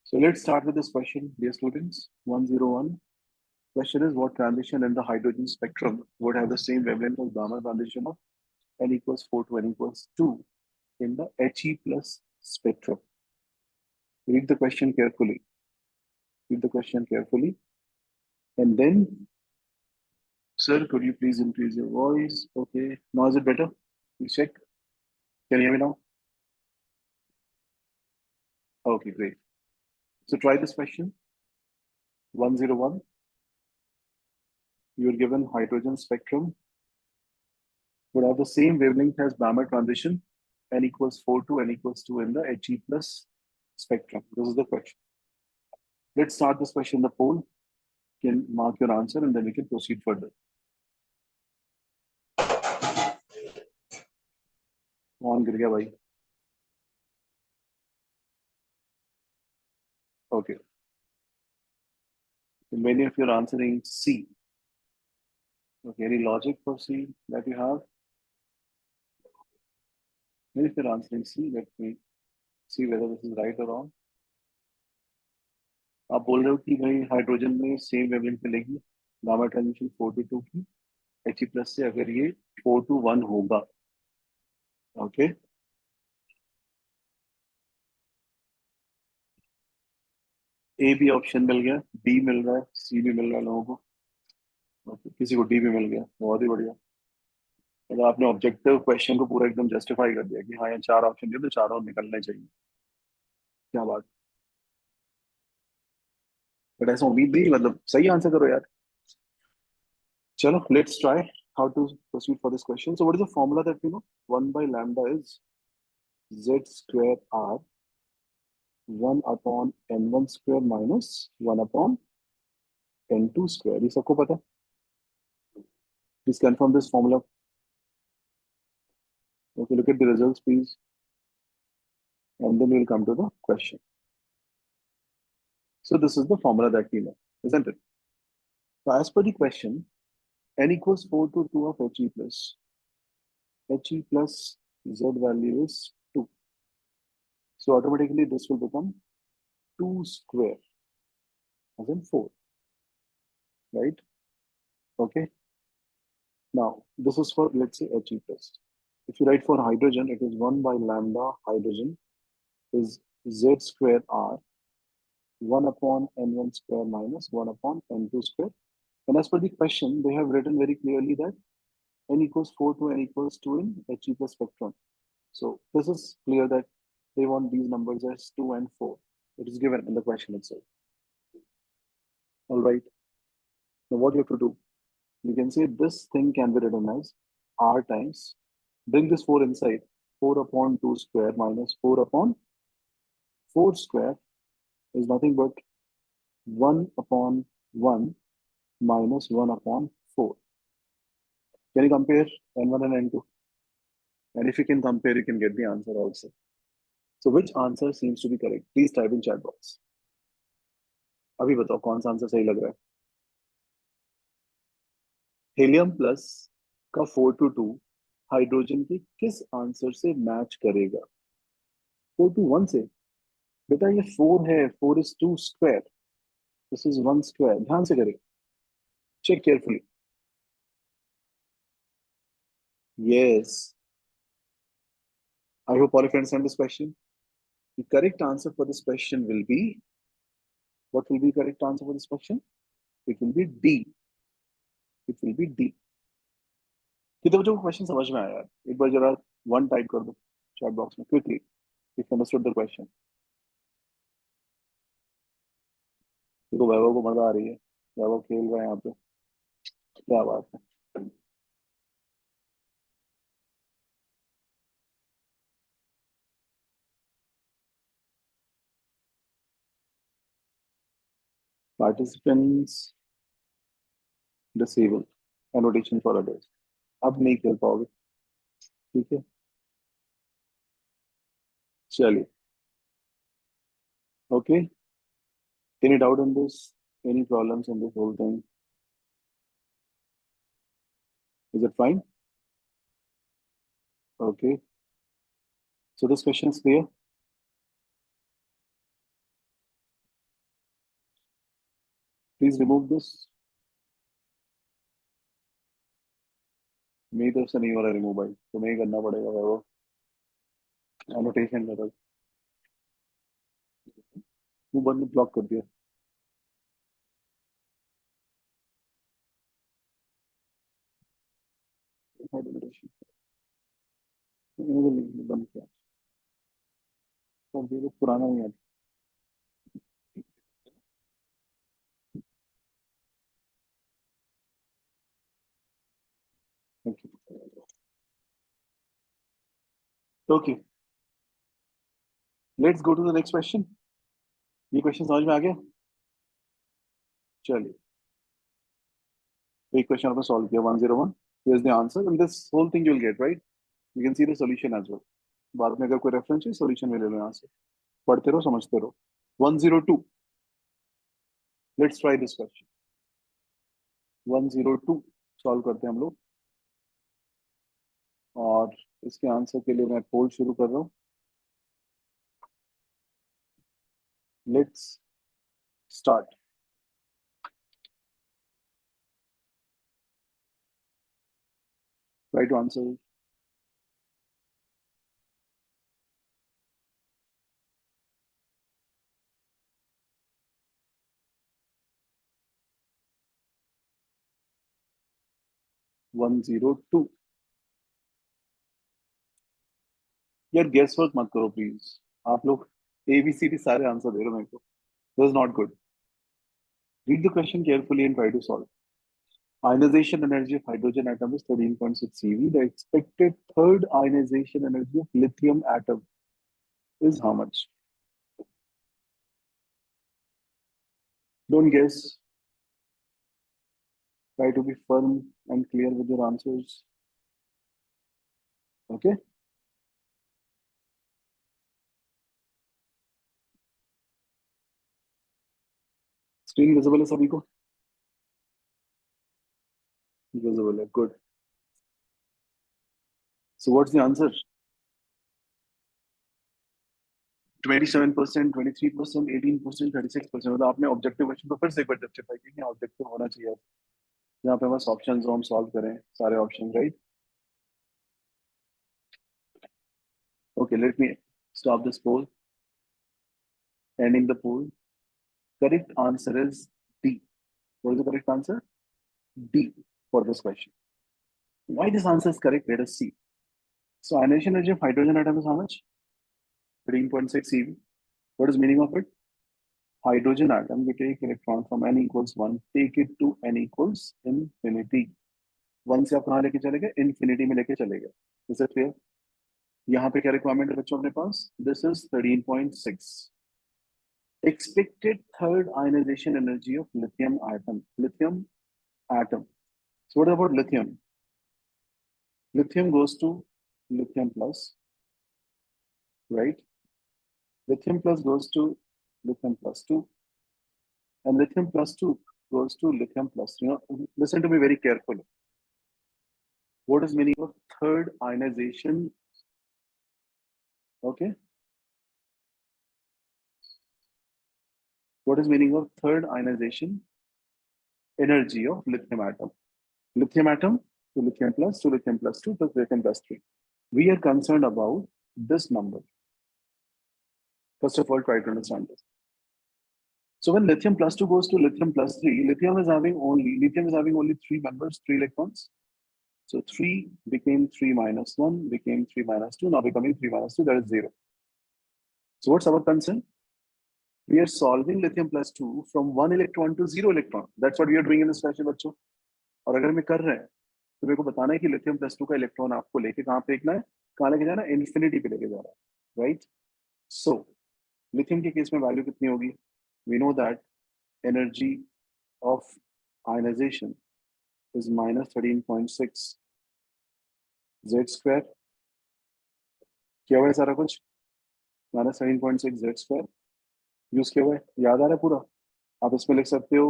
So let's start with this question, dear students. 101. Question is, what transition in the hydrogen spectrum would have the same wavelength as gamma transition of n equals 4 to n equals 2 in the He plus spectrum? Read the question carefully. Read the question carefully. And then, sir, could you please increase your voice? Okay. Now is it better? Please check. Can you hear me now? Okay, great. So try this question. 101. You are given hydrogen spectrum would have the same wavelength as Balmer transition, n equals 4 to n equals 2 in the He plus spectrum. This is the question. Let's start this question in the poll. You can mark your answer and then we can proceed further. On गिर गया भाई. Okay. So many of you are answering C. Okay, any logic for C that you have? Many of you are answering C. Let me see whether this is right or wrong. आप बोल रहे हो कि भाई hydrogen में same wavelength मिलेगी gamma transition 4 to 2 की He plus से अगर ये 4 to 1 होगा. ओके ए भी ऑप्शन मिल गया, बी मिल रहा है, सी भी मिल रहा है लोगों को. ओके, किसी को डी भी मिल गया. बहुत ही बढ़िया. मतलब आपने ऑब्जेक्टिव क्वेश्चन को पूरा एकदम जस्टिफाई कर दिया कि हाँ ये 4 ऑप्शन दिए तो चारों निकलने चाहिए. क्या बात. बट ऐसा उम्मीद नहीं, मतलब सही आंसर करो यार. चलो let's try how to proceed for this question. So what is the formula that we know? 1 by lambda is z square r 1 upon n1 square minus 1 upon n2 square. ये सबको पता है? Please confirm this formula. Okay, look at the results, please. And then we'll come to the question. So this is the formula that we know, isn't it? So as per the question, n equals 4 to 2 of He plus z value is 2. So automatically this will become 2 square as in 4, right? Okay. Now this is for, let's say, He plus. If you write for hydrogen, it is 1 by lambda hydrogen is z square r 1 upon n1 square minus 1 upon n2 square. And as per the question, they have written very clearly that n equals 4 to n equals 2 in He plus spectrum. So this is clear that they want these numbers as 2 and 4. It is given in the question itself. All right. Now what you have to do, you can say this thing can be written as r times, bring this 4 inside, 4 upon 2 square minus 4 upon 4 square is nothing but 1 upon 1 minus 1 upon 4. Can you compare n1 and n2? And if you can compare, you can get the answer also. So which answer seems to be correct? Please type in chat box. अभी बताओ कौन सा answer सही लग रहा है. Helium plus का 4 to 2 hydrogen के किस आंसर से मैच करेगा? 4 to 1 से. बेटा ये 4 है, 4 is 2 square. This is 1 square. ध्यान से करें. Check carefully. Yes. I hope all of you understand this question. The correct answer for this question will be, what will be correct answer for this question? It will be D. It will be D. कितने बच्चों को question समझ में आया यार? एक बार जरा 1 type कर दो चैट बॉक्स में quickly if you understood the question. देखो वैभव को मजा आ रही है, वैभव खेल रहा है यहाँ पे. क्या बात है. Participants disable annotation for others. अब नहीं खेल पाओगे, ठीक है? चलिए. Okay. Any doubt in this? Any problems in this whole thing? Is it fine? Okay. So this question is clear. Please remove this. मेरी तरफ से नहीं हो रहा रिमूव भाई, तुम्हें ही करना पड़ेगा भाई, वो एनोटेशन में तो वो बंद ब्लॉक कर दिया। Annotation, बंद किया, तो ये पुराना नहीं है। Okay, let's go to the next question. ये क्वेश्चन समझ में आ गया? चलिए, एक क्वेश्चन आपने सॉल्व किया 101। Here's the answer and this whole thing you'll get right. You can see the solution as well. बाद में अगर कोई रेफरेंस है सॉल्यूशन में ले लो यहाँ से, पढ़ते रहो समझते रहो। 102, let's try this question. 102 solve करते हैं हम लोग, और इसके आंसर के लिए मैं पोल शुरू कर रहा हूँ। Let's start. Try to answer. 102। यार गेस वर्क मत करो प्लीज, आप लोग एबीसीडी सारे आंसर दे रहे हो मेरे को, this is not good. Read the question carefully and try to solve. Ionization energy of hydrogen atom is 13.6 eV. The expected third ionization energy of lithium atom is how much? Don't guess. Try to be firm and clear with your answers. Okay? Screen visible है सभी को? Visible है. Good. So what's the answer? 27%, 23%, 18%, 36%। मतलब आपने objective question को फिर से एक बार जस्टिफाई किया, ऑब्जेक्टिव होना चाहिए जहाँ पे बस ऑप्शन हम सॉल्व करें सारे option, right? Okay, let me stop this poll. Ending the poll. Correct answer is D. What is the correct answer? D for this question. Why this answer is correct? Let us see. So ionization energy of hydrogen atom is how much? 13.6 eV. What is meaning of it? Hydrogen atom, we take electron from n equals 1, take it to n equals infinity. 1 से आप कहाँ लेके चले गए? Infinity में लेके चले गए. Is it clear? यहाँ पे क्या रिक्वायरमेंट है बच्चों अपने पास? This is 13.6. Expected third ionization energy of lithium atom. Lithium atom. So what about lithium? Lithium goes to lithium plus, right? Lithium plus goes to lithium plus 2, and lithium plus 2 goes to lithium plus 3. Now, listen to me very carefully. What is meaning of third ionization? Okay. What is meaning of third ionization energy of lithium atom? Lithium atom to lithium plus 2 plus lithium plus 3. We are concerned about this number. First of all, try to understand this. So when lithium plus 2 goes to lithium plus 3, lithium is having only 3 members, 3 electrons. So 3 became 3 minus 1, became 3 minus 2, now becoming 3 minus 2, that is 0. So what's our concern? We are solving lithium plus 2 from 1 electron to 0 electron. That's what we are doing in this question, बच्चों. और अगर मैं कर रहे हैं तो मेरे को बताना है कि lithium plus 2 का इलेक्ट्रॉन आपको लेके कहाँ फेंकना है, कहाँ लेके जाना है? इन्फिनिटी पे लेके जा रहा है, राइट? सो लिथियम के केस में वैल्यू कितनी होगी? We know that energy of ionization is minus 13.6 z square. क्या हुआ है सारा कुछ? minus 13.6 z square यूज किया हुआ है, याद आ रहा है पूरा? आप इसमें लिख सकते हो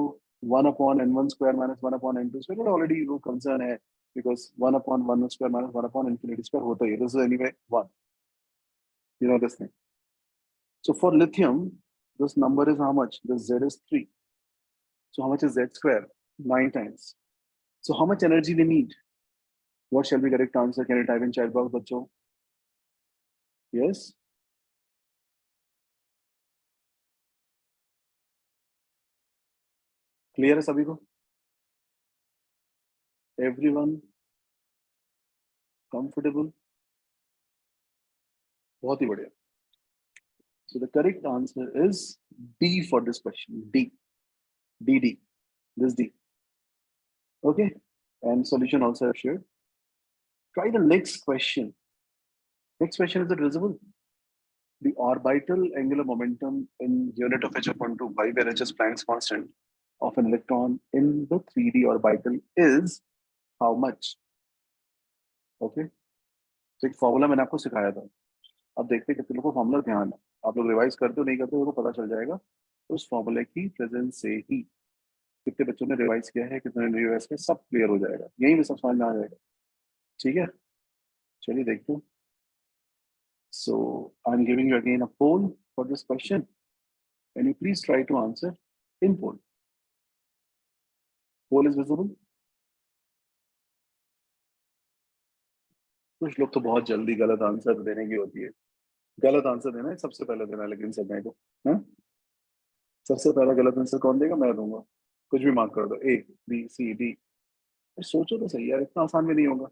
1 upon n1 square minus 1 upon n2 square, but already वो concern है because 1 upon 1 square minus 1 upon infinity square होता ही है. This is anyway 1. You know this thing. So for lithium, this number is how much? This z is 3. So how much is Z square? 9 times. So how much energy they need? What shall be correct answer? Can you type in chat box, बच्चों? Yes? Clear है सभी को? Everyone comfortable? बहुत ही बढ़िया. So the correct answer is D for this question. D. D. This D. Okay. And solution also I've shared. Try the next question. Next question, is it visible? The orbital angular momentum in unit of h upon 2 pi, where h is Planck's constant of an electron in the 3D orbital is how much? Okay. तो एक formula मैंने आपको सिखाया था. अब देखते हैं कितने लोगों को फॉर्मूला ध्यान है. आप लोग रिवाइज करते हो नहीं करते हो तो पता चल जाएगा उस फॉर्मूले की प्रेजेंस से ही. कितने बच्चों ने रिवाइज किया है, कितने ने रिवाइज किया, सब क्लियर हो जाएगा. यही में सब समझ में आ जाएगा. ठीक है, चलिए देखते हैं. So I'm giving you again a poll for this question. Can you please try to answer in poll? Poll is visible. कुछ लोग तो बहुत जल्दी गलत आंसर देने की होती है. गलत आंसर देना है सबसे पहले देना, लेकिन समय को सबसे पहला गलत आंसर कौन देगा? मैं दूंगा. कुछ भी मार्क कर दो, ए बी सी डी. सोचो तो सही यार, इतना आसान भी नहीं होगा.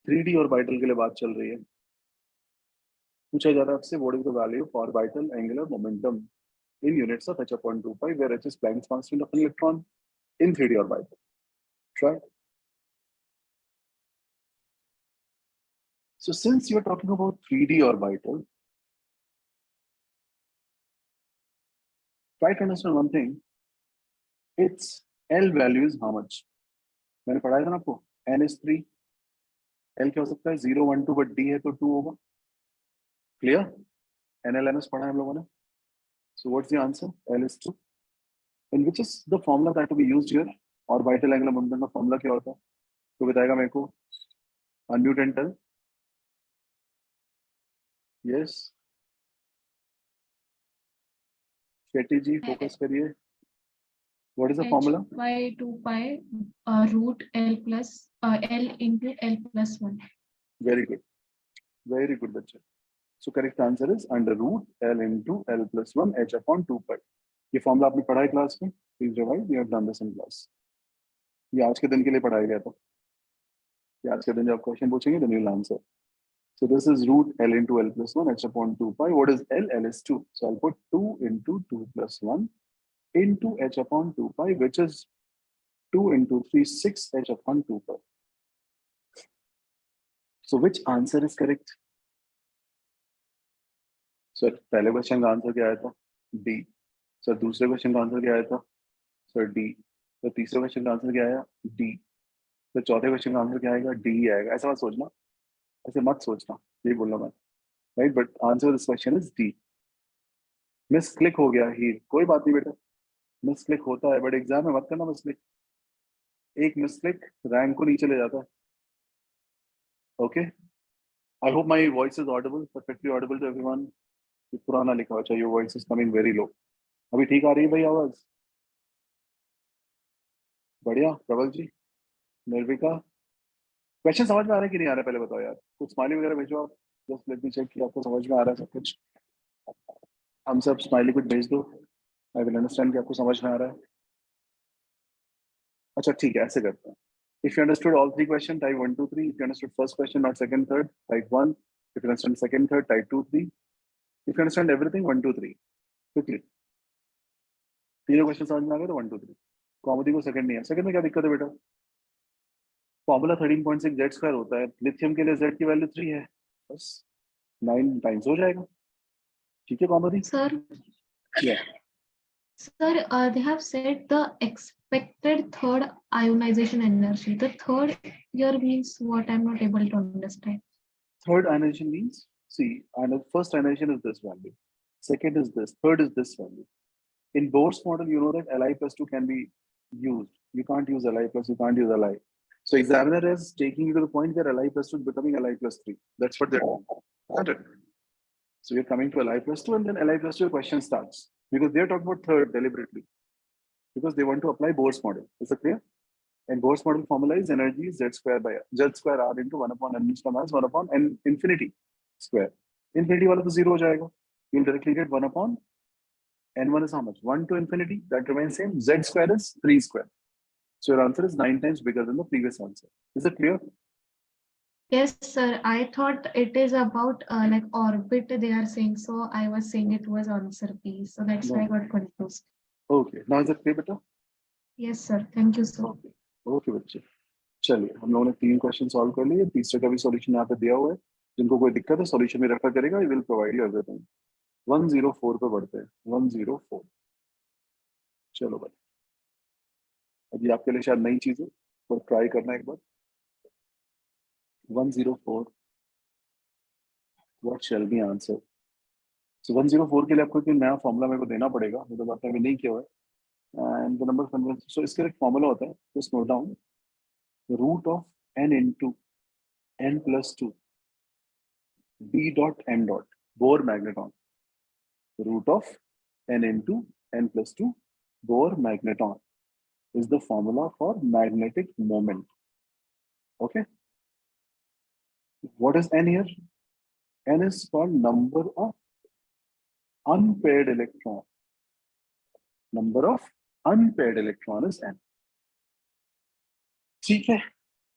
3D ऑर्बिटल के लिए बात चल रही है. पूछा जा रहा है आपसे, what is the value of orbital angular momentum in units of h upon 2 pi, where h is Planck's constant of an electron in 3D orbital. Try. So since you're talking about 3D orbital, try to understand one thing. Its L value is how much? मैंने पढ़ाया था ना आपको, n is 3. L क्या हो सकता है? 0, 1, 2, but D है तो 2 होगा. Clear? NLMS पढ़ा है हम लोगों ने. So what's the answer? L is 2. And which is the formula that to be used here? Orbital angular momentum का formula क्या होता है? तो बताएगा मेरे को. Unmute and tell. Yes. Shetty ji, focus करिए. What is the formula? By 2 pi root L plus L into L plus 1. Very good. Very good, बच्चे. So correct answer is under root L into L plus 1 h upon 2 pi. ये formula आपने पढ़ा है class में? Please revise. You have done this in class. ये आज के दिन के लिए पढ़ाया गया था. ये आज के दिन जब क्वेश्चन पूछेंगे then you'll answer. So this is root L into L plus 1 h upon 2 pi. What is L? L is 2. So I'll put 2 into 2 plus 1 into h upon 2 pi, which is 2 into 3, 6 h upon 2 pi. So which answer is correct? Sir पहले question का answer क्या आया था? D. Sir दूसरे question का answer क्या आया था? Sir D. तो तीसरे क्वेश्चन का आंसर क्या आया? डी. तो चौथे क्वेश्चन का आंसर क्या आएगा? डी आएगा. ऐसा मत सोचना, ऐसे मत सोचना, यही बोलना मैं. Right, but answer this question is D. Miss click हो गया ही, कोई बात नहीं बेटा, मिस क्लिक होता है, बट एग्जाम में मत करना मिस क्लिक. एक मिस क्लिक रैंक को नीचे ले जाता है. Okay, I hope my voice is audible, perfectly audible to everyone. पुराना लिखा हुआ चाहिए, voice is coming very low. अभी ठीक आ रही है भाई आवाज? बढ़िया. प्रबल जी, निर्विका, क्वेश्चन समझ में आ रहा है कि नहीं आ रहा है? पहले बताओ यार. कुछ स्माइली वगैरह भेजो आप. जस्ट लेट मी चेक कि आपको समझ में आ रहा है सब कुछ. हम सब स्माइली कुछ भेज दो. आई विल अंडरस्टैंड कि आपको समझ में आ रहा है. अच्छा ठीक है, ऐसे करते हैं. If you understood all 3 questions, type 1, 2, 3. If you understood first question, not second, third, type 1. If you understand second, third, type 2, 3. If you understand everything, 1, 2, 3. Quickly. तीनों क्वेश्चन समझ में आ गए तो 1, 2, 3. कॉमेडी को सेकंड नहीं है. सेकंड में क्या दिक्कत है बेटा? फॉर्मूला 13.6 जेड स्क्वायर होता है. लिथियम के लिए जेड की वैल्यू 3 है, बस 9 टाइम्स हो जाएगा. ठीक है comedy? Sir, Yeah. sir, they have said the expected third ionization energy. The third here means what? I'm not able to understand. Third ionization means, see, and first ionization is this value, second is this, third is this value. In Bohr's model, you know that Li plus 2 can be used. You can't use Li plus, you can't use Li. So examiner is taking you to the point where Li plus 2 is becoming Li plus 3. That's what they're doing. Got it? So you're coming to Li plus 2 and then Li plus 2 your question starts. Because they're talking about third deliberately. because they want to apply Bohr's model. Is it clear? And Bohr's model formula is energy z square by z square r into 1 upon n mass 1 upon n infinity square. Infinity वाला तो 0 हो जाएगा. You'll directly get 1 upon n1 is how much? 1 to infinity. That remains same. Z square is 3 square. So your answer is 9 times bigger than the previous answer. Is it clear? Yes, sir. I thought it is about like orbit they are saying. So I was saying it was answer B. So that's why I got confused. Okay. Now is it clear, beta? Yes, sir. Thank you, sir. Okay. Okay, बच्चे. चलिए हम लोगों ने 3 question solve कर लिए. तीसरे का भी सॉल्यूशन यहाँ पे दिया हुआ है. जिनको कोई दिक्कत है सॉल्यूशन में रेफर करेगा. I will provide you everything. 104 पे बढ़ते हैं. 104. चलो भाई. अभी आपके लिए शायद नई चीज है, पर ट्राई करना एक बार. 104. What shall be answer? So 104 के लिए आपको कोई नया फॉर्मूला मेरे को देना पड़ेगा. वो तो बात मैंने नहीं किया हुआ है. And the number conversion. So इसके लिए एक फॉर्मूला होता है. Just note down. Root of n into n plus 2 b dot m dot Bohr magneton. Root of n into n plus 2 Bohr magneton is the formula for magnetic moment. Okay. What is n here? N is called number of unpaired electron. Number of unpaired electron is n. ठीक है.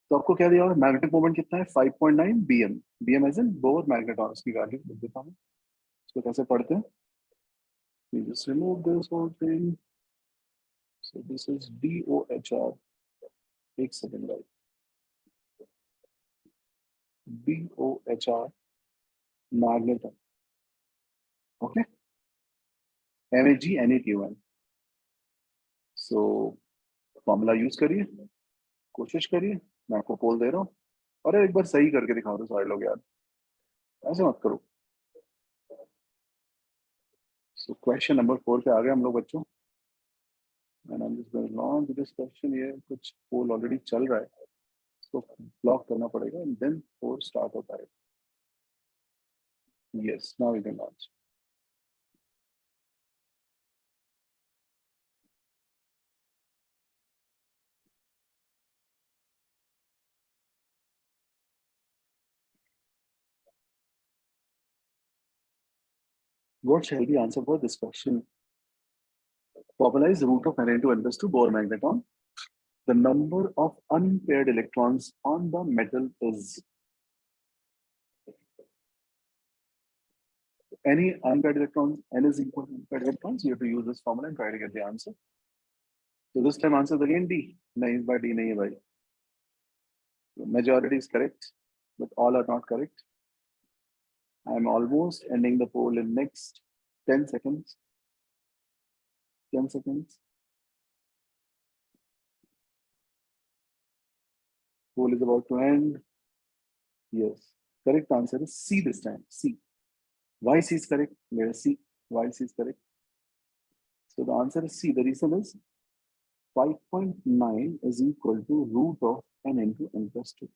तो आपको क्या दिया हुआ है? Magnetic moment कितना है? 5.9 bm. bm as in Bohr magneton. इसकी वैल्यू लिख देता हूँ. इसको कैसे पढ़ते हैं? We just remove this whole thing. So this is BOHR. एक सेकंड भाई. BOHR magneton. Okay. MAG NATUN. So formula use करिए, कोशिश करिए. मैं आपको पोल दे रहा हूँ. अरे एक बार सही करके दिखाओ तो सारे लोग यार. ऐसे मत करो. So question number 4 पे आ गए हम लोग बच्चों. And I'm just going to launch this question. ये कुछ पोल ऑलरेडी चल रहा है, तो ब्लॉक करना पड़ेगा and then 4 स्टार्ट होता है. Yes, now we can launch. What shall be answer for this question? Formula is root of n into n plus 2 Bohr magneton. The number of unpaired electrons on the metal is any unpaired electrons. N is equal to unpaired electrons. You have to use this formula and try to get the answer. So this time answer is again D. नहीं इस बार D नहीं है भाई. Majority is correct, but all are not correct. I am almost ending the poll in next 10 seconds. 10 seconds. Poll is about to end. Yes. Correct answer is C this time. C. Why C is correct? Let us see why C is correct. So the answer is C. The reason is 5.9 is equal to root of n into n plus 2.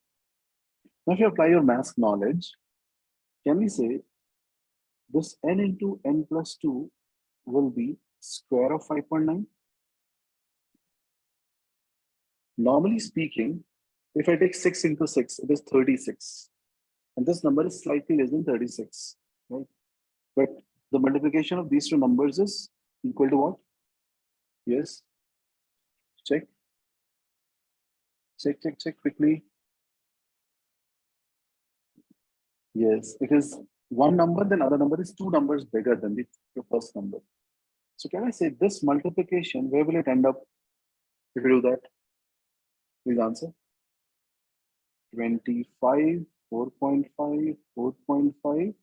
Now if you apply your math knowledge, can we say this n into n plus 2 will be square of 5.9? Normally speaking, if I take 6 into 6, it is 36. And this number is slightly less than 36, right? But the multiplication of these two numbers is equal to what? Yes. Check. Check, check, check quickly. Yes, it is one number, then other number is 2 numbers bigger than the first number. So can I say this multiplication, where will it end up if you do that? Please answer. 25, 4.5, 4.5,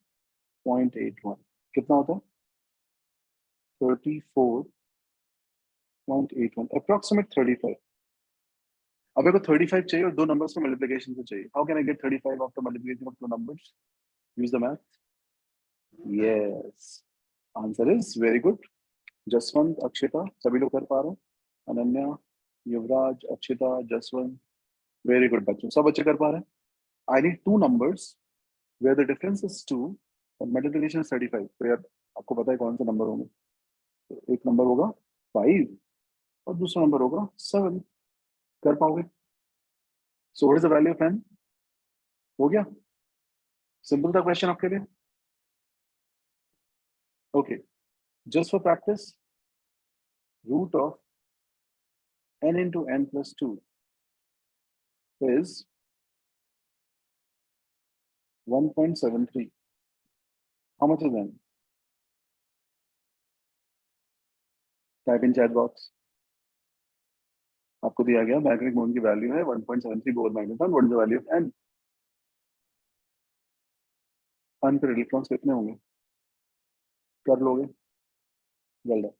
0.81. कितना होता है? 34.81, approximate 35. अब मेरे को 35 चाहिए और दो numbers का multiplication से चाहिए. How can I get 35 after multiplication of two numbers? Use the math. Yes. Answer is very good. Jaswant, Akshita, सभी लोग कर पा रहे हैं. अनन्या, युवराज, अक्षिता, जसवंत. Very good बच्चों. सब बच्चे कर पा रहे हैं. I need two numbers where the difference is 2 and multiplication is 35. तो यार आपको पता है कौन सा नंबर होंगे? तो एक नंबर होगा 5 और दूसरा नंबर होगा 7। कर पाओगे? So what is the value of n? हो गया? सिंपल था क्वेश्चन आपके लिए। Okay, just for practice, root of n into n plus 2 is 1.73. How much is n? Type in chat box. आपको दिया गया मैग्नेटिक मोमेंट की वैल्यू है 1.73 bore magneton. What is the value of n? n पर electrons कितने होंगे? कर लोगे? वेल डन,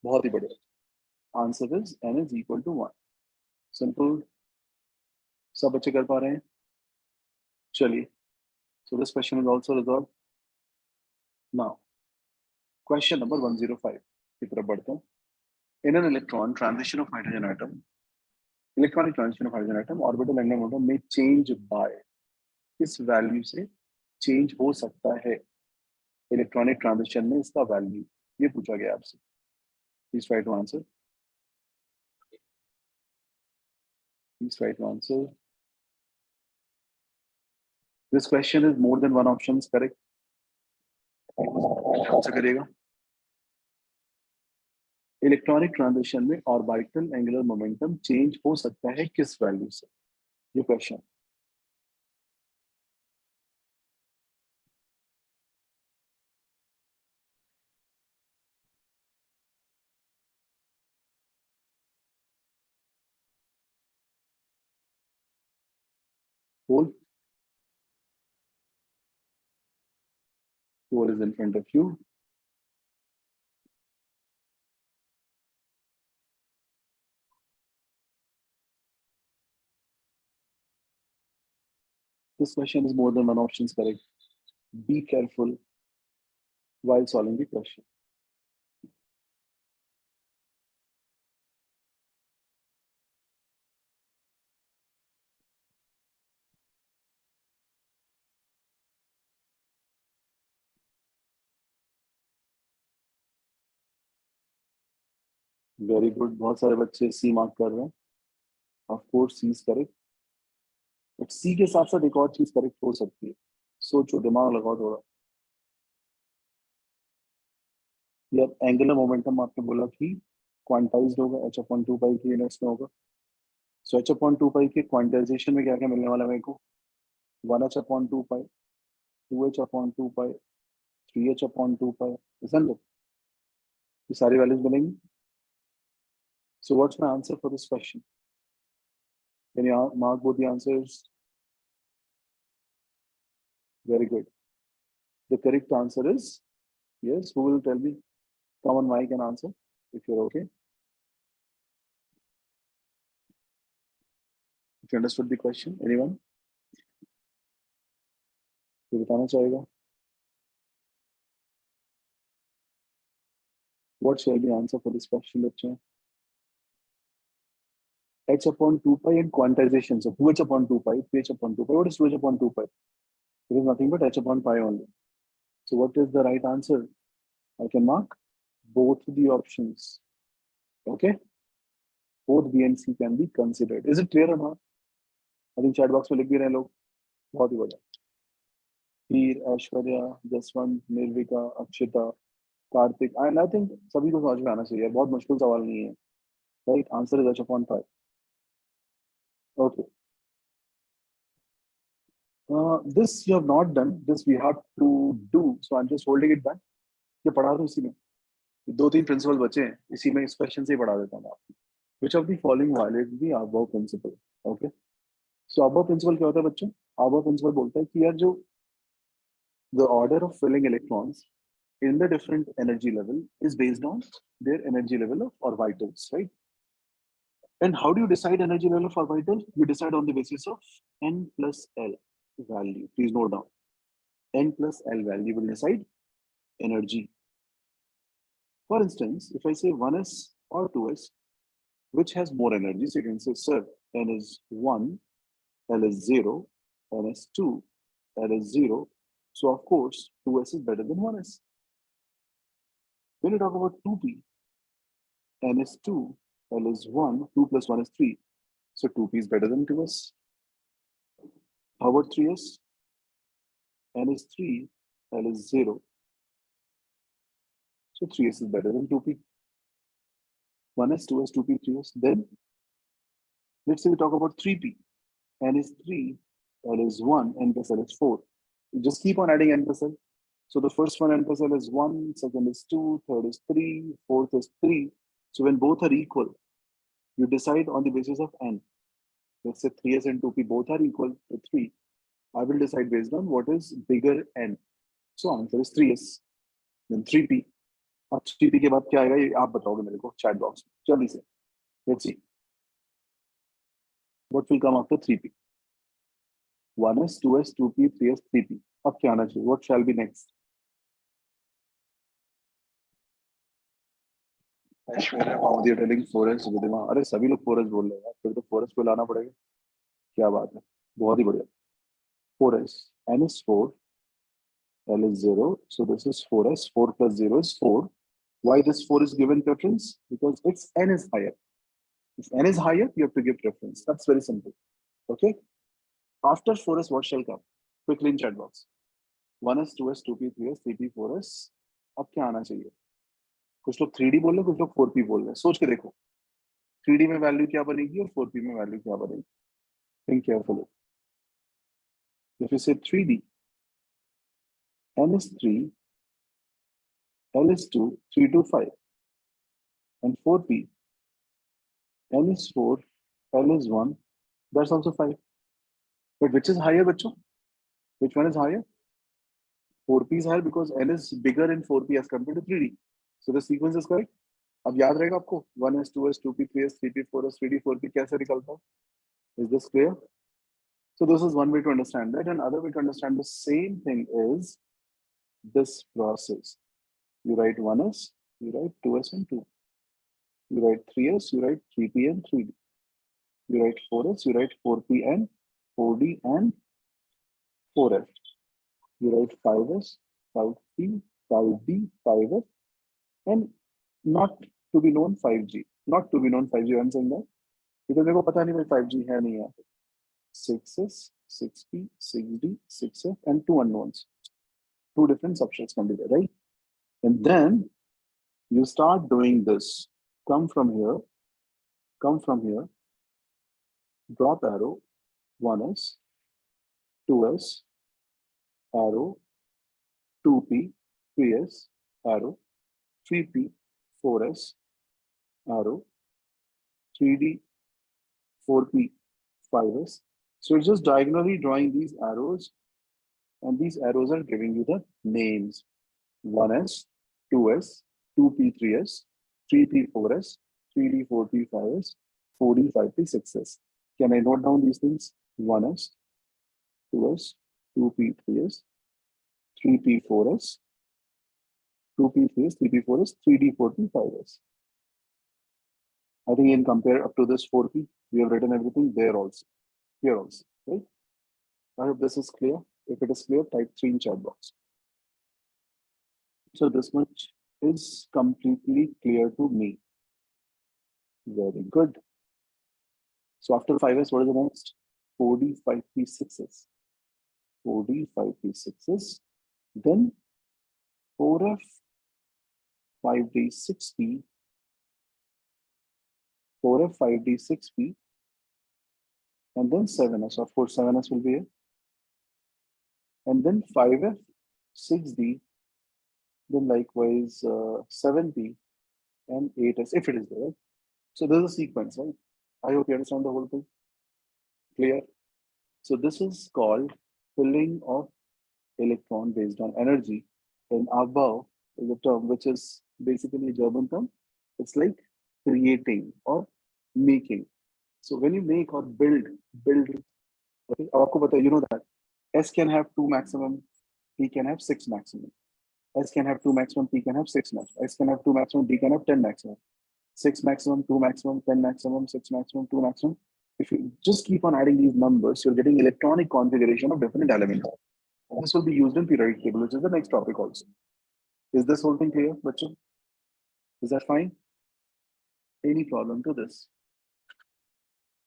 बहुत ही बढ़िया। Answer is n is equal to 1। Simple, सब बच्चे कर पा रहे हैं? चलिए, so this question is also resolved. Now, question number 105 की तरफ बढ़ते हैं। In an electron transition of hydrogen atom, electronic transition of hydrogen atom, orbital angular momentum may change by, किस वैल्यू से चेंज हो सकता है इलेक्ट्रॉनिक ट्रांजिशन में इसका वैल्यू? ये पूछा गया आपसे। Please try to answer, please try to answer. This question is more than one option correct, answer करिएगा। इलेक्ट्रॉनिक ट्रांजिशन में ऑर्बिटल एंगुलर मोमेंटम चेंज हो सकता है किस वैल्यू से? ये question. Poll is in front of you. This question is more than one options correct. Be careful while solving the question. Very good. बहुत सारे बच्चे सी मार्क कर रहे हैं। Of course, C is correct. But C के साथ साथ एक और चीज करेक्ट हो सकती है। सोचो, दिमाग लगाओ थोड़ा। यार एंगुलर मोमेंटम आपने बोला कि क्वांटाइज्ड होगा, h अपॉन 2 पाई की यूनिट्स में होगा। सो h अपॉन 2 पाई के क्वांटाइजेशन में क्या क्या मिलने वाला है मेरे को? 1h अपॉन 2 पाई, 2h अपॉन 2 पाई, 3h अपॉन 2 पाई, समझ लो ये सारी वैल्यूज मिलेंगी। So what's my answer for this question? Can you mark both the answers? Very good. The correct answer is yes. Who will tell me? Come on mic and answer if you're okay. If you understood the question, anyone? तो बताना चाहेगा? What shall be the answer for this question, बच्चे? H upon 2 pi and quantization. So 2h upon 2 pi, 3h upon 2 pi. What is 2h upon 2 pi? It is nothing but h upon pi only. So what is the right answer? I can mark both the options. Okay? Both B and C can be considered. Is it clear or not? I think chat box में लिख भी रहे हैं लोग। बहुत ही बढ़िया। Heer, Aishwarya, Jaswant, Nirvika, Akshita, Kartik, and I think सभी को समझ में आना चाहिए। बहुत मुश्किल सवाल नहीं है। Right answer is h upon 5. Okay. This you have not done. This we have to do. So I'm just holding it back. ये पढ़ा दूं इसी में। दो तीन प्रिंसिपल बचे हैं, इसी में इस क्वेश्चन से ही पढ़ा देता हूँ आपको। Which of the following violates the above principle? Okay. So above principle क्या होता है बच्चों? Above principle बोलता है कि यार जो the order of filling electrons in the different energy level is based on their energy level of orbitals, right? And how do you decide energy level of orbital? You decide on the basis of n plus l value. Please note down. N plus l value will decide energy. For instance, if I say 1s or 2s, which has more energy? So you can say, sir, n is 1, l is 0, n is 2, l is 0. So of course, 2s is better than 1s. When you talk about 2p, N is 2, L is 1, 2 plus 1 is 3. So 2p is better than 2s. How about 3s? N is 3, L is 0. So 3s is better than 2p. 1s, 2s, 2p, 3s. Then let's say we talk about 3p. N is 3, L is 1, N plus L is 4. You just keep on adding N plus L. So the first one N plus L is 1, second is 2, third is 3, fourth is 3. So when both are equal, you decide on the basis of N. Let's say 3s and 2p both are equal to 3. I will decide based on what is bigger N. So answer is 3s. Then 3p. अब 3p के बाद क्या आएगा ये आप बताओगे मेरे को chat box में. जल्दी से. Let's see. What will come after 3p? 1s, 2s, 2p, 3s, 3p. अब क्या आना चाहिए? What shall be next? Telling 4s विदिमा. अरे सभी लोग 4s बोल रहे हैं, फिर तो 4s को लाना पड़ेगा. क्या बात है, बहुत ही बढ़िया. 4s. N is 4, L is 0, so this is 4s. 4 plus 0 is 4. Why this 4 is given preference? Because its N is higher. If N is higher, you have to give preference. That's very simple. Okay. After 4s, what shall come? Quickly in chat box. 1s, 2s, 2p, 3s, 3p, 4s. अब क्या आना चाहिए? कुछ लोग 3D बोल रहे हैं, कुछ लोग 4p बोल रहे हैं. सोच के देखो 3D में वैल्यू क्या बनेगी और 4p में वैल्यू क्या बनेगी. Think carefully. If you say 3D, N is 3, L is 2, 3 to 5, and 4p, N is 4, L is 1, that's also 5. But which is higher, bachcho? Which one is higher? 4p is higher because N is bigger in 4p as compared to 3D. So the sequence is correct. अब याद रहेगा आपको 1s, 2s, 2p, 3s, 3p, 4s, 3d, 4p कैसे निकलता है? Is this clear? So this is one way to understand that. Another way to understand the same thing is this process. You write 1s, you write 2s and 2. You write 3s, you write 3p and 3d. You write 4s, you write 4p and 4d and 4f. You write 5s, 5p, 5d, 5f, and not to be known 5g. Not to be known 5g, I'm saying that. Because मेरे को पता नहीं भाई 5g है नहीं है. 6s, 6p, 6d, 6f, and 2 unknowns. 2 different subsets can be there, right? And then you start doing this. Come from here, drop arrow, 1s, 2s, arrow, 2p, 3s, arrow, 3p, 4s, arrow, 3d, 4p, 5s. So it's just diagonally drawing these arrows, and these arrows are giving you the names. 1s, 2s, 2p, 3s, 3p, 4s, 3d, 4p, 5s, 4d, 5p, 6s. Can I note down these things? 1s, 2s, 2p, 3s, 3p, 4s, 2p, 3s, 3p, 4s, 3d, 4p, 5s. I think you can compare up to this 4p. We have written everything there also, here also, right? I hope this is clear. If it is clear, type 3 in chat box. So this much is completely clear to me. Very good. So after 5s, what is the next? 4d, 5p, 6s. 4d, 5p, 6s. Then 4f, 5d, 6p. 4f, 5d, 6p. And then 7s. Of course, 7s will be here. And then 5f, 6d. Then likewise 7p and 8s, if it is there. So there's a sequence, right? I hope you understand the whole thing. Clear? So this is called filling of electron based on energy. And above is a term which is basically a German term. It's like creating or making. So when you make or build, okay, you know that S can have 2 maximum, P can have 6 maximum. S can have 2 maximum, P can have 6 maximum. S can have 2 maximum, D can have 10 maximum. 6 maximum, 2 maximum, 10 maximum, 6 maximum, 2 maximum. If you just keep on adding these numbers, you're getting electronic configuration of different elements. This will be used in periodic table, which is the next topic also. Is this whole thing clear, Bachchan? Is that fine? Any problem to this?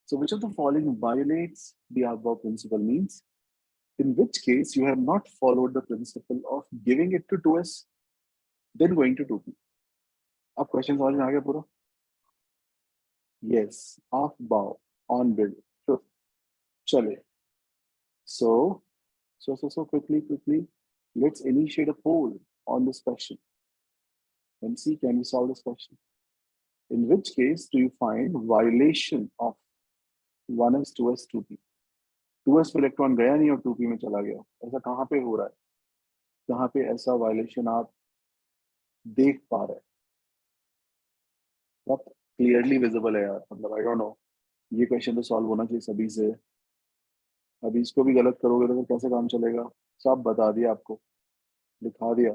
So which of the following violates the above principle means? In which case you have not followed the principle of giving it to 2s, then going to 2p. अब question समझ में आ गया पूरा? Yes, off bow, on build. Sure. चले. So quickly, let's initiate a poll on this question and see can we solve this question. In which case do you find violation of 1s, 2s, 2p? 2s पे electron गया नहीं और 2p में चला गया, ऐसा कहाँ पे हो रहा है? कहाँ पे ऐसा वायलेशन आप देख पा रहे हैं? बहुत क्लियरली विजिबल है यार, मतलब आई डोंट नो, ये क्वेश्चन तो सॉल्व होना चाहिए सभी से। अभी इसको भी गलत करोगे तो फिर कैसे काम चलेगा? सब बता दिया आपको, दिखा दिया।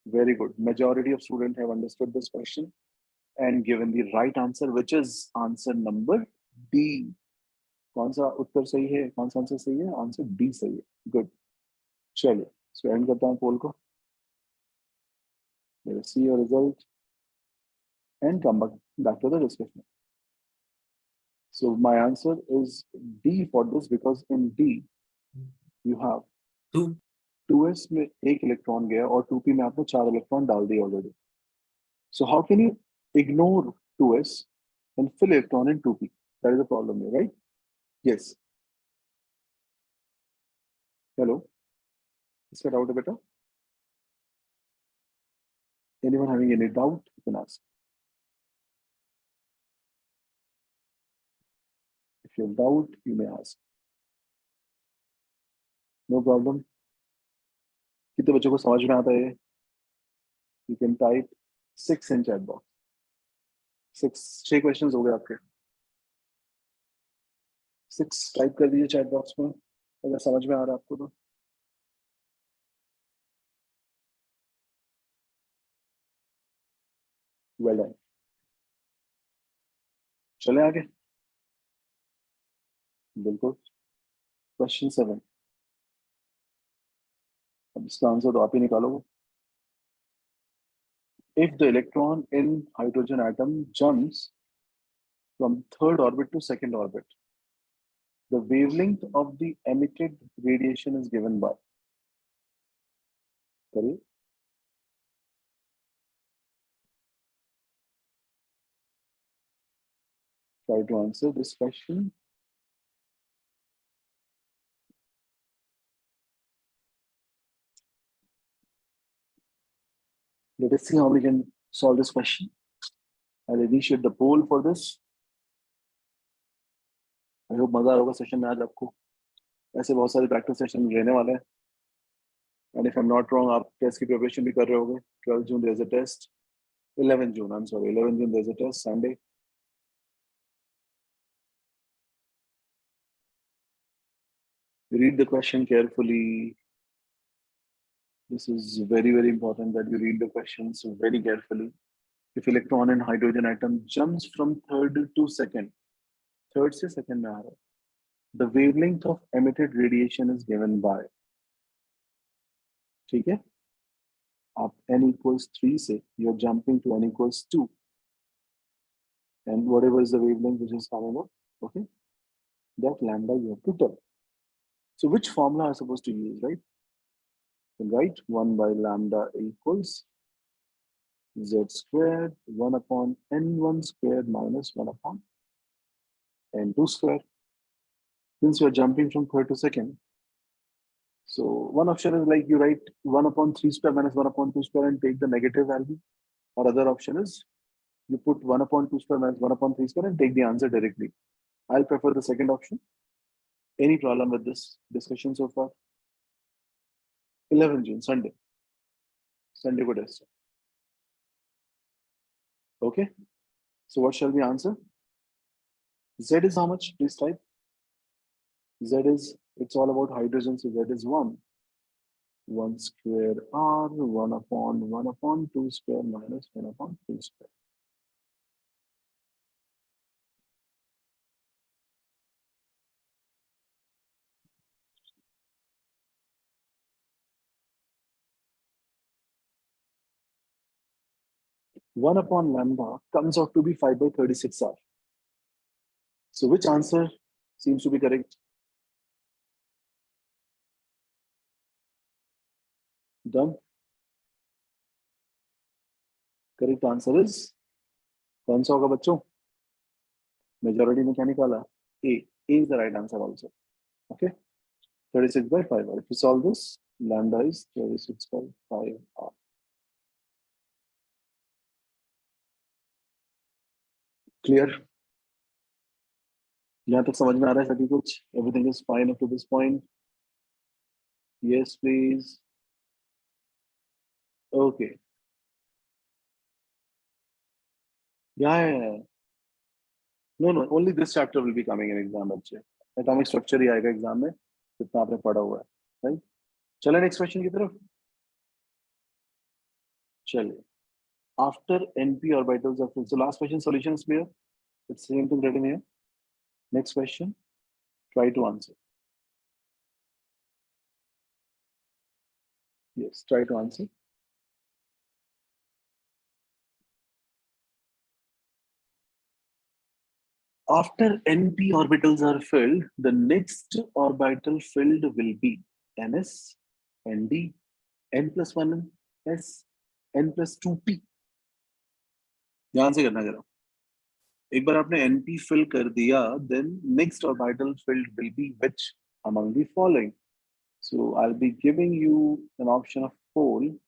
Very good. Majority of students have understood this question and given the right answer, which is answer number D. कौन सा उत्तर सही है? कौन सा आंसर सही है? आंसर डी सही है। गुड। चलिए इसको एंड करता हूँ पोल को। Let's see your result and come back to the discussion. So my answer is D for this because in D you have 2s में एक इलेक्ट्रॉन गया और 2p में आपने 4 इलेक्ट्रॉन डाल दिए already. So how can you ignore 2s and fill electron in 2p? That is the problem here, right? Yes. Hello. Is that out a better? Anyone having any doubt, you can ask. If you have doubt, you may ask. No problem. कितने बच्चों को समझ में आता है? You can type 6 in chat box. 6 questions हो गए आपके. 6 टाइप कर दीजिए चैट बॉक्स में अगर समझ में आ रहा है आपको तो. Well done. चले आगे. बिल्कुल. Question 7. अब इसका आंसर तो आप ही निकालोगे. If the electron in hydrogen atom jumps from third orbit to second orbit, the wavelength of the emitted radiation is given by. करिए. Try to answer this question. Let us see how we can solve this question. I'll initiate the poll for this. I hope मजा होगा session में आज आपको. ऐसे बहुत सारे practice session रहने वाले हैं. And if I'm not wrong, आप टेस्ट की प्रिपरेशन भी कर रहे होगे. 12 June there's a test. 11 June, I'm sorry. 11 June there's a test, Sunday. Read the question carefully. This is very, very important that you read the questions very carefully. If electron in hydrogen atom jumps from third to second, third से second में आ रहा है, the wavelength of emitted radiation is given by. ठीक है? आप n equals 3 से you're jumping to n equals 2. And whatever is the wavelength which is coming up, okay? That lambda you have to tell. So which formula are supposed to use, right? Right, 1 by lambda equals z squared 1 upon n1 squared minus 1 upon n2 squared. Since you are jumping from third to second, so one option is like you write 1 upon 3 square minus 1 upon 2 square and take the negative value. Or other option is you put 1 upon 2 square minus 1 upon 3 square and take the answer directly. I'll prefer the second option. Any problem with this discussion so far? 11 June, Sunday. Sunday को test. Okay. So what shall we answer? Z is how much? Please type. Z is, it's all about hydrogen, so Z is 1. 1 square R, 1 upon 2 square minus 1 upon 2 square. 1 upon lambda comes out to be 5 by 36 R. So which answer seems to be correct? Done. Correct answer is कौन सा होगा बच्चों? Majority ने क्या निकाला? A. A is the right answer also. Okay. 36 by 5 R. If you solve this, lambda is 36 by 5 R. Clear? यहाँ तक समझ में आ रहा है सभी कुछ? Everything is fine up to this point? Yes, please. Okay. Yeah. No. Only this chapter will be coming in exam बच्चे. Atomic structure ही आएगा exam में. जितना आपने पढ़ा हुआ है, right? चलें next question की तरफ. चलिए. After NP orbitals are filled. So last question solution is clear. It's same thing written here. Next question. Try to answer. Yes, try to answer. After NP orbitals are filled, the next orbital filled will be NS, ND, N plus 1 S, N plus 2P. ध्यान से करना जरा. एक बार आपने NP fill कर दिया, then next orbital filled will be which among the following? So I'll be giving you an option of poll.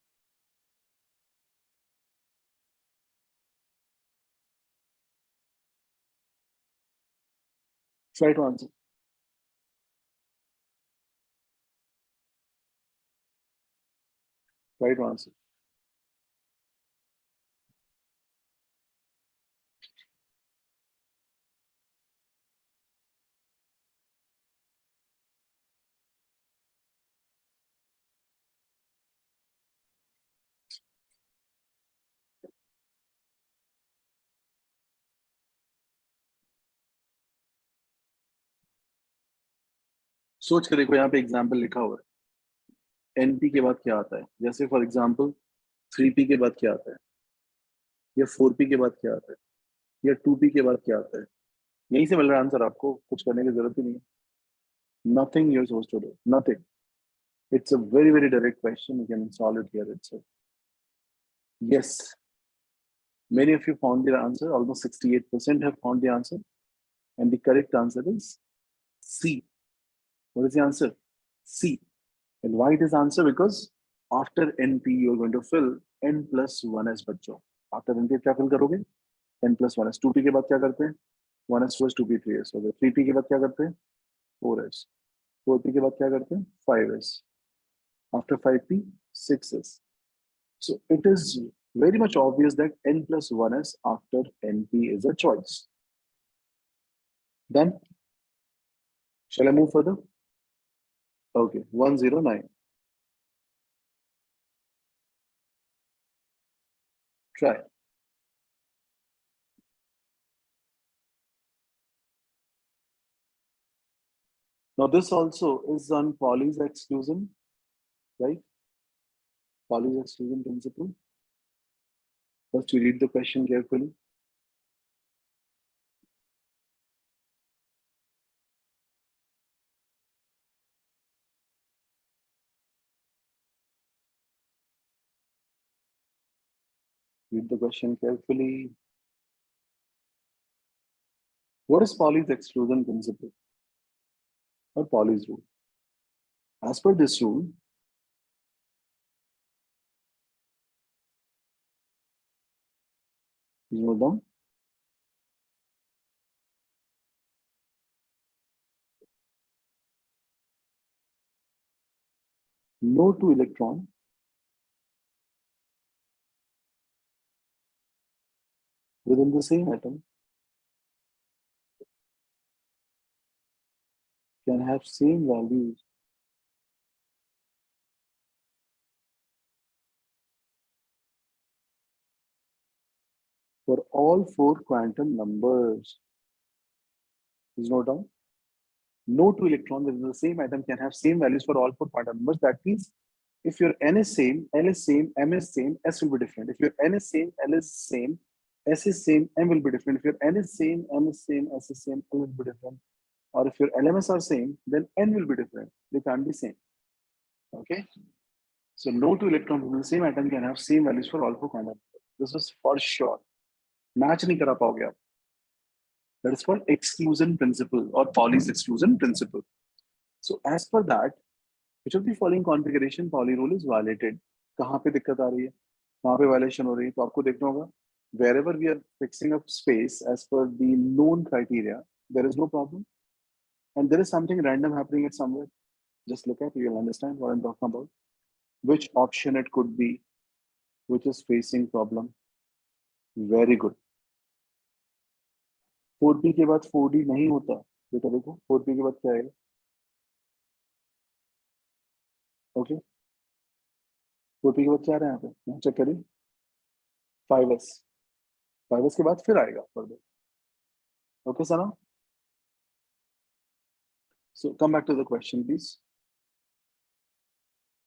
Try to answer. Try to answer. सोच कर देखो, यहाँ पे एग्जाम्पल लिखा हुआ है. एनपी के बाद क्या आता है? जैसे फॉर एग्जाम्पल 3p के बाद क्या आता है, या 4p के बाद क्या आता है, या 2p के बाद क्या आता है? यहीं से मिल रहा है आंसर आपको, कुछ करने की जरूरत ही नहीं है. Nothing you're supposed to do. Nothing. It's a very, very direct question. You can solve it here itself. Yes. Many of you found the answer. Almost 68% have found the answer. And the correct answer is C. What is the answer? C. And why it is answer? Because after NP, you're going to fill N plus 1s बच्चों. After NP क्या fill करोगे? N plus 1s. 2p के बाद क्या करते हैं? 1s 2s 2p 3s. हो गए. 3p के बाद क्या करते हैं? 4s. 4p के बाद क्या करते हैं? 5s. After 5p, 6s. So it is very much obvious that N plus 1s after NP is a choice. Done? Shall I move further? Okay, 109. Try. Now this also is on Pauli's exclusion, right? Pauli's exclusion principle. First you read the question carefully. Read the question carefully. What is Pauli's exclusion principle or Pauli's rule? As per this rule, you note down. No two electron within the same atom can have same values for all 4 quantum numbers. Please note down. No two electrons within the same atom can have same values for all 4 quantum numbers. That means If your N is same, L is same, M is same, S will be different. If your N is same, L is same, S is same, M will be different. If your N is same, M is same, S is same, L will be different. Or if your LMS are same, then N will be different. They can't be same. Okay. So no two electrons in the same atom can have same values for all four quantum. This is for sure. Match nahi kara paoge aap. That is called exclusion principle or Pauli's exclusion principle. So as per that, which of the following configuration Pauli rule is violated? कहाँ पे दिक्कत आ रही है? कहाँ पे violation हो रही है? तो आपको देखना होगा. Wherever we are fixing up space as per the known criteria, there is no problem. And there is something random happening at somewhere. Just look at, you'll understand what I'm talking about. Which option it could be, which is facing problem. Very good. 4P के बाद 4D नहीं होता. बेटा देखो 4P के बाद क्या आएगा? ओके 4P के बाद क्या आ रहा है यहाँ पे? चेक करिए 5S. 5S के बाद फिर आएगा further. Okay, Sana? So come back to the question, please.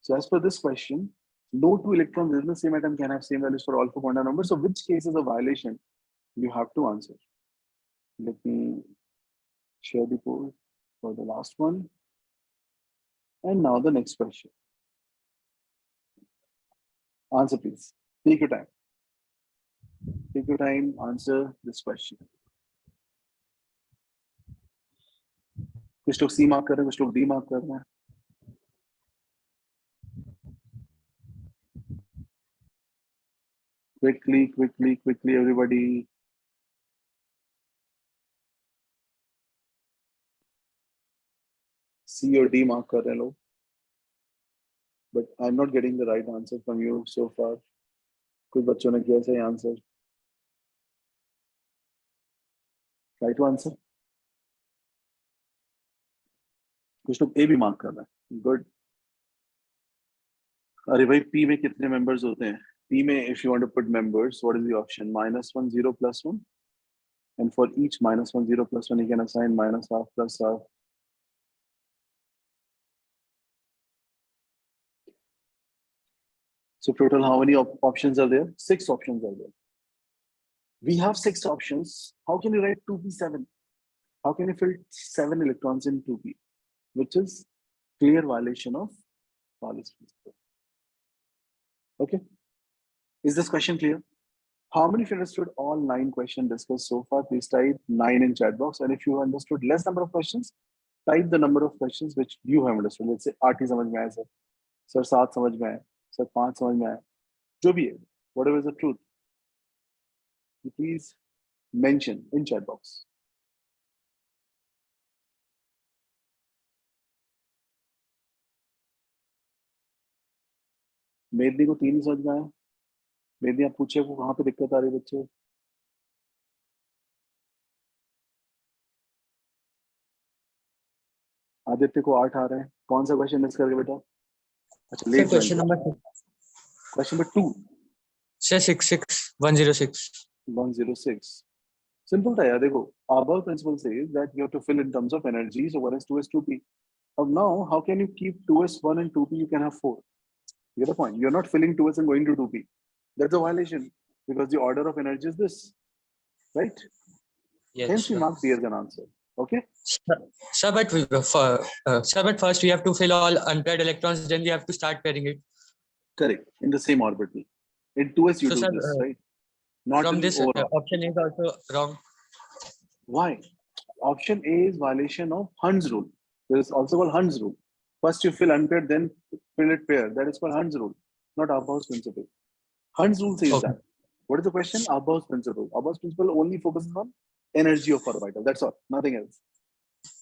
So as per this question, no two electrons in the same atom can have same values for all four quantum numbers. So which case is a violation? You have to answer. Let me share the poll for the last one. And now the next question. Answer, please. Take your time. Take your time, answer this question. कुछ लोग C mark कर रहे हैं, कुछ लोग D mark कर रहे हैं. Quickly, quickly, quickly, everybody. C or D mark कर रहे हैं लोग. But I'm not getting the right answer from you so far. कुछ बच्चों ने किया सही answer. Try to answer. कुछ लोग A भी mark कर रहे हैं. Good. अरे भाई P में कितने members होते हैं? P में if you want to put members, what is the option? -1, 0, +1. And for each -1, 0, +1, you can assign -half, +half. So total, how many options are there? 6 options are there. We have 6 options. How can you write 2p7? How can you fit 7 electrons in 2p? Which is clear violation of Pauli's principle. Okay. Is this question clear? How many of you understood all 9 questions discussed so far? Please type 9 in chat box. And if you understood less number of questions, type the number of questions which you have understood. Let's say 8 समझ में आया sir, sir 7 समझ में आया, sir 5 समझ में आया, जो भी है, whatever is the truth, please mention in chat box. Medni को 3 ही समझ में आया. मेदनी आप पूछे को कहाँ पे दिक्कत आ रही है बच्चे? आदित्य को 8 आ रहे हैं. कौन सा क्वेश्चन मिस कर गए बेटा? अच्छा let question number 2. Sir 66106. 106. Simple था यार. देखो, above principle says that you have to fill in terms of energy. So 1s, 2s, 2p. Now, how can you keep 2s, 1 and 2p? You can have 4. You get the point? You're not filling 2s and going to 2p. That's a violation because the order of energy is this, right? Yes. Hence, we mark D as an answer. Okay. Sir, but first we have to fill all unpaired electrons. Then we have to start pairing it. Correct. In the same orbital. In 2s, you So, do sir, this, right? Not from in this the overall. option is also wrong. Why? Option A is violation of Hund's rule. There is also called Hund's rule. First you fill unpaired, then fill it paired. That is called Hund's rule, not Abba's principle. Hund's rule says Okay. that. What is the question? Abba's principle. Abba's principle only focuses on energy of orbital. That's all, nothing else.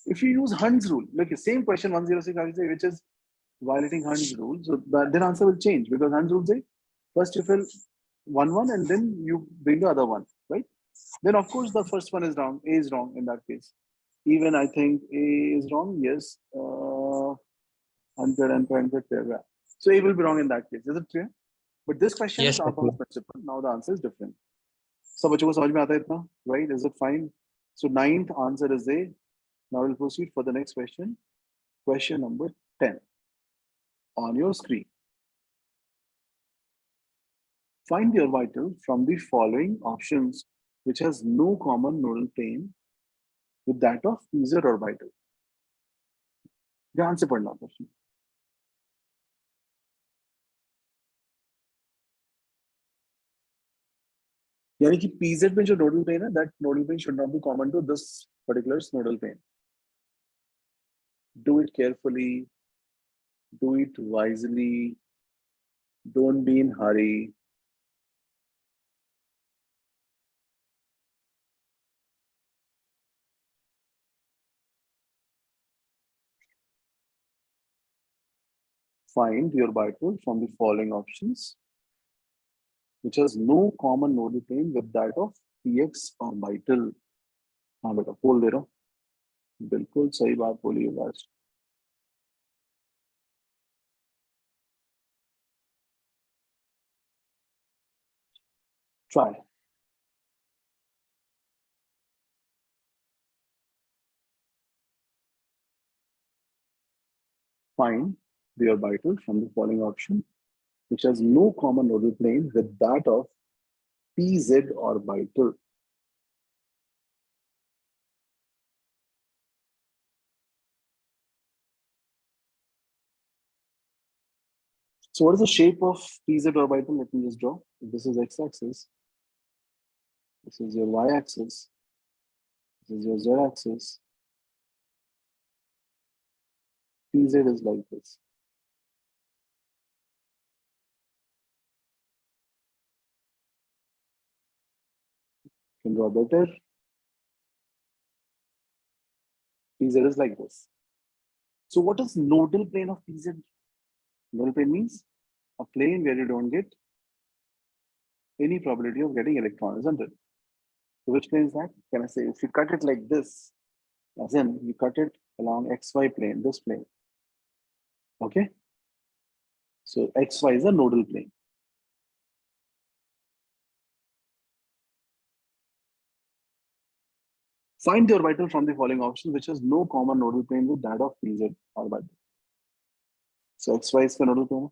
If you use Hund's rule, look, the same question 106, which is violating Hund's rule, so then answer will change because Hund's rule says first you fill one and then you bring the other one, right? Then of course the first one is wrong. A is wrong in that case. Even I think A is wrong. Yes. Unpaired pair. So A will be wrong in that case. Is it clear? But this question Yes, is Abba's principle. Now the answer is different. सब बच्चों को समझ में आता है इतना, right? Is it fine? So 9th answer is A. Now we'll proceed for the next question. Question number 10 on your screen. Find the orbital from the following options which has no common nodal plane with that of pz orbital. ध्यान से पढ़ना question. यानी कि pz में जो nodal plane है, that nodal plane should not be common to this particular nodal plane. Do it carefully, do it wisely, don't be in hurry. Find the orbital from the following options which has no common nodal plane with that of px orbital. हाँ बेटा बोल दे रहा हूँ, बिल्कुल सही बात बोली है. Try. Find the orbital from the following option which has no common nodal plane with that of pz orbital. So what is the shape of pz orbital? Let me just draw. If this is x-axis, this is your y-axis, this is your z-axis. pz is like this. You can draw better. pz is like this. So what is nodal plane of pz? Nodal plane means a plane where you don't get any probability of getting electron, isn't it? So which plane is that? Can I say if you cut it like this, as in you cut it along xy plane, this plane. Okay. So xy is a nodal plane. Find the orbital from the following option which has no common nodal plane with that of pz orbital. So xy इसका nodal plane है.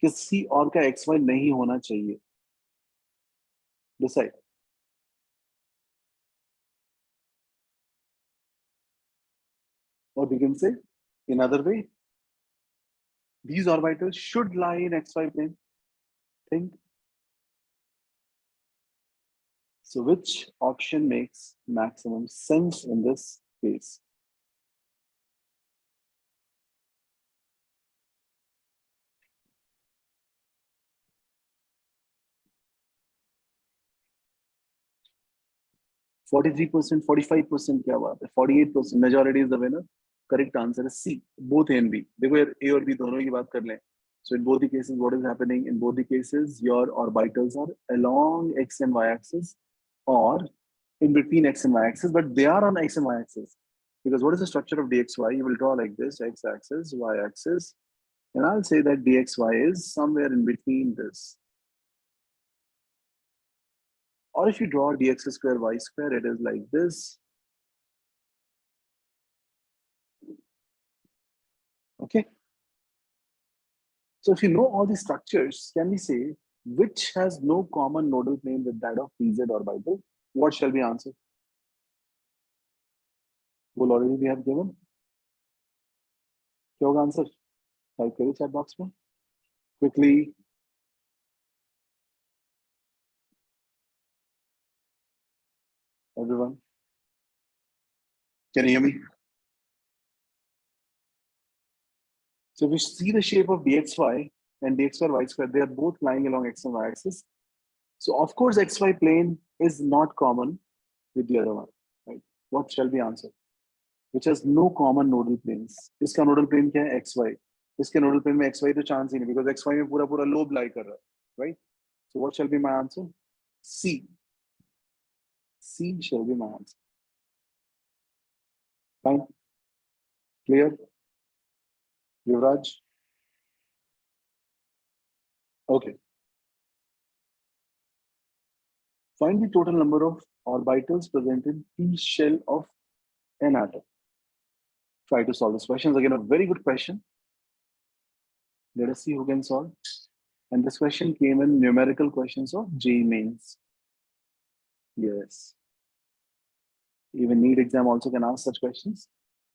किसी और का xy नहीं होना चाहिए. Decide. Or we can say in other way, these orbitals should lie in xy plane. Think. So which option makes maximum sense in this case? %43%, 45% क्या बात है? 48%. Majority is the winner. Correct answer is C. Both A and B. देखो यार A और B दोनों की बात कर लें. So in both the cases, what is happening? In both the cases, your orbitals are along x and y axis or in between x and y axis, but they are on x and y axis. Because what is the structure of dxy? You will draw like this: x axis, y axis, and I'll say that dxy is somewhere in between this. Or if you draw dx square y square, it is like this. Okay. So if you know all these structures, can we say which has no common nodal plane with that of pz orbital? What shall we answer? Will already we have given. क्या होगा answer? Type करिए chat box में quickly. Everyone, can you hear me? So if we see the shape of dxy and dx square y square, they are both lying along x and y axis. So of course xy plane is not common with the other one, right? What shall we answer? Which has no common nodal planes. इसका nodal plane क्या है? xy. इसके nodal plane में xy तो chance ही नहीं, because xy में पूरा पूरा lobe lie कर रहा है, right? So what shall be my answer? C. C shall be my answer. Fine. Clear? Yuvraj? Okay. Find the total number of orbitals present in P shell of an atom. Try to solve this question. Again, a very good question. Let us see who can solve. And this question came in numerical questions of JEE mains. Yes. Even NEET exam also can ask such questions.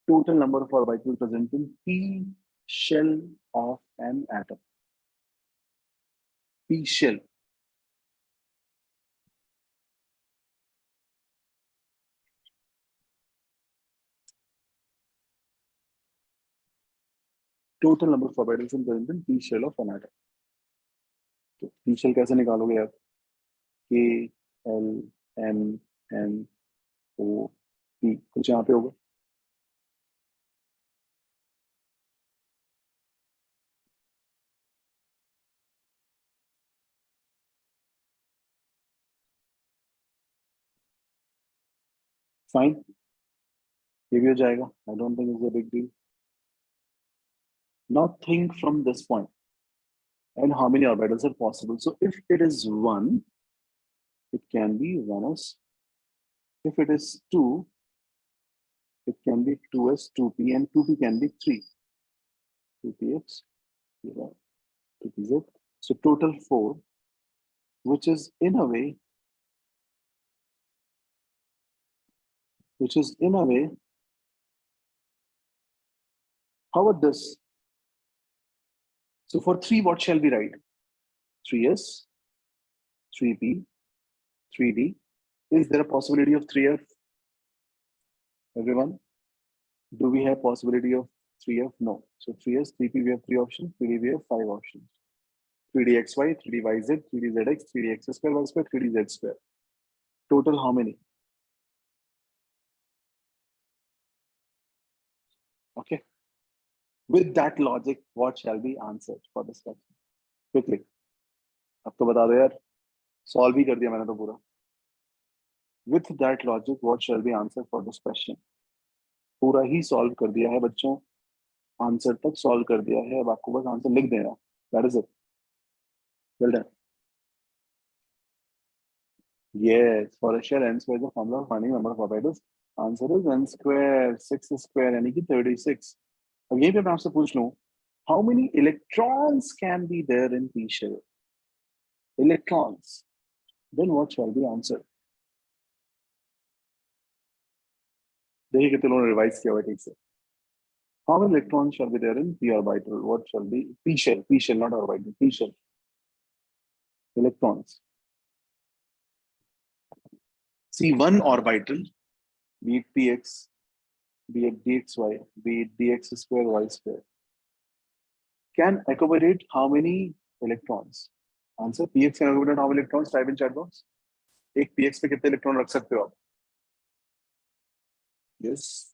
Total number of orbitals present in P shell of an atom. P shell. Total number of orbitals present in P shell of an atom. तो P shell कैसे निकालोगे यार? K L M N O P कुछ यहाँ पे होगा. Fine. ये भी हो जाएगा. I don't think it's a big deal. Now think from this point. And how many orbitals are possible? So if it is 1, it can be 1s. If it is 2, it can be 2s, 2p, and 2p can be 3. 2px, 2pz. So total 4, which is in a way, how about this? So for 3, what shall we write? 3s, 3p, 3d. Is there a possibility of 3f? Everyone? Do we have possibility of 3f? No. So 3s, 3p, we have 3 options. 3d, we have 5 options. 3dxy, 3dyz, 3dzx, 3dx square, y square, 3dz square. Total how many? Okay. With that logic, what shall be answered for this question? Quickly. अब तो बता दो यार. Solve ही कर दिया मैंने तो पूरा. With that logic, what shall be answered for this question? पूरा ही solve कर दिया है बच्चों. Answer तक solve कर दिया है. अब आपको बस answer लिख देना. That is it. Well done. Yes, for a shell n square is the formula for finding number of orbitals. Answer is n square, 6 square, यानी कि 36. अब यहीं पे मैं आपसे पूछ लूं, how many electrons can be there in P shell? Electrons. Then what shall be answer? देखिए कितने लोगों ने रिवाइज किया हुआ ठीक से. How many electrons shall be there in P orbital? What shall be P shell? P shell, not orbital. P shell. Electrons. See, one orbital, be it px, be it dxy, be it dx square y square, can accommodate how many electrons? Answer: px can accommodate how many electrons? Type in chat box. एक px पे कितने electron रख सकते हो आप? Yes.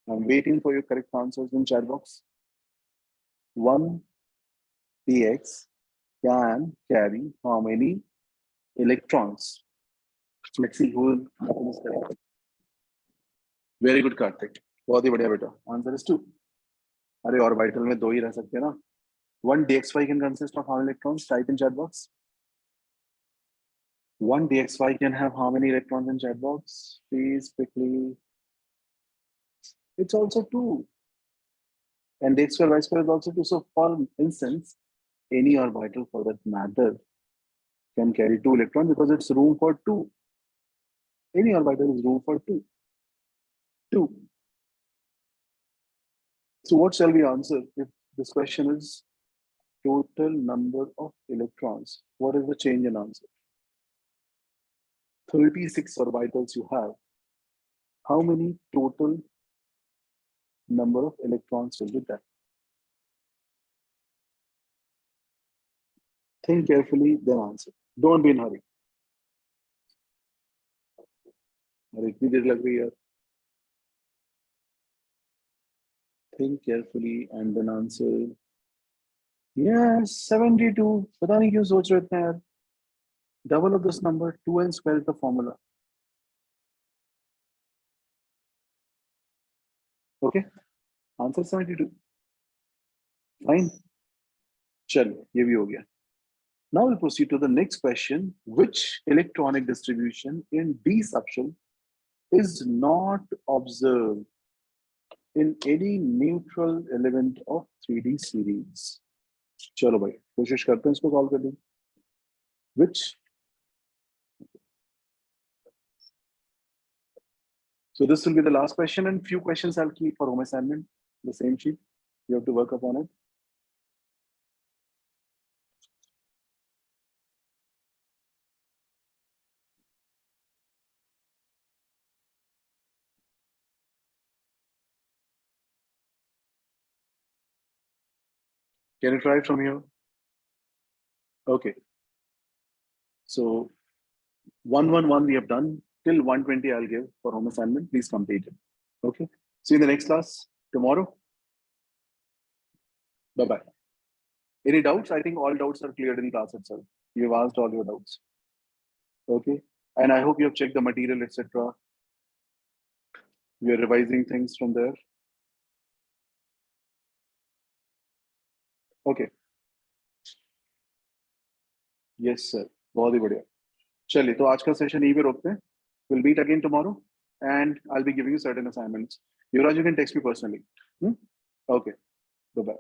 I'm waiting for your correct answers in chat box. 1 px can carry how many electrons? Let's see who is correct. Very good, Karthik. बहुत ही बढ़िया बेटा. Answer is 2. अरे orbital में 2 ही रह सकते हैं ना. 1 dxy can consist of how many electrons? Type in chat box. 1 dxy can have how many electrons in chat box? Please quickly. It's also 2. And dx square y square is also 2. So for instance, any orbital for that matter can carry 2 electrons because it's room for 2. Any orbital is room for 2. 2. So what shall we answer if this question is total number of electrons? What is the change in answer? 36 orbitals you have. How many total number of electrons will be there? Think carefully, then answer. Don't be in a hurry. अरे इतनी देर लग रही है. Think carefully and then answer. Yes, 72. पता नहीं क्यों सोच रहे थे यार. Double of this number, 2n square is the formula. Okay, answer 72. Fine. चलो, ये भी हो गया. Now we'll proceed to the next question. Which electronic distribution in D subshell is not observed in any neutral element of 3D series? चलो भाई कोशिश करते हैं इसको सॉल्व कर दें. Which? So this will be the last question, and few questions I'll keep for home assignment. The same sheet. You have to work upon it. Can you try it from here? Okay. So 111 we have done. Till 120 I'll give for home assignment. Please complete it. Okay. See you in the next class tomorrow. Bye-bye. Any doubts? I think all doubts are cleared in class itself. You've asked all your doubts. Okay. And I hope you have checked the material, etc. We are revising things from there. Okay. Yes, sir. बहुत ही बढ़िया. चलिए तो आज का session यहीं पे रोकते हैं. We'll meet again tomorrow, and I'll be giving you certain assignments. Yuvraj, you can text me personally. Okay. Bye bye.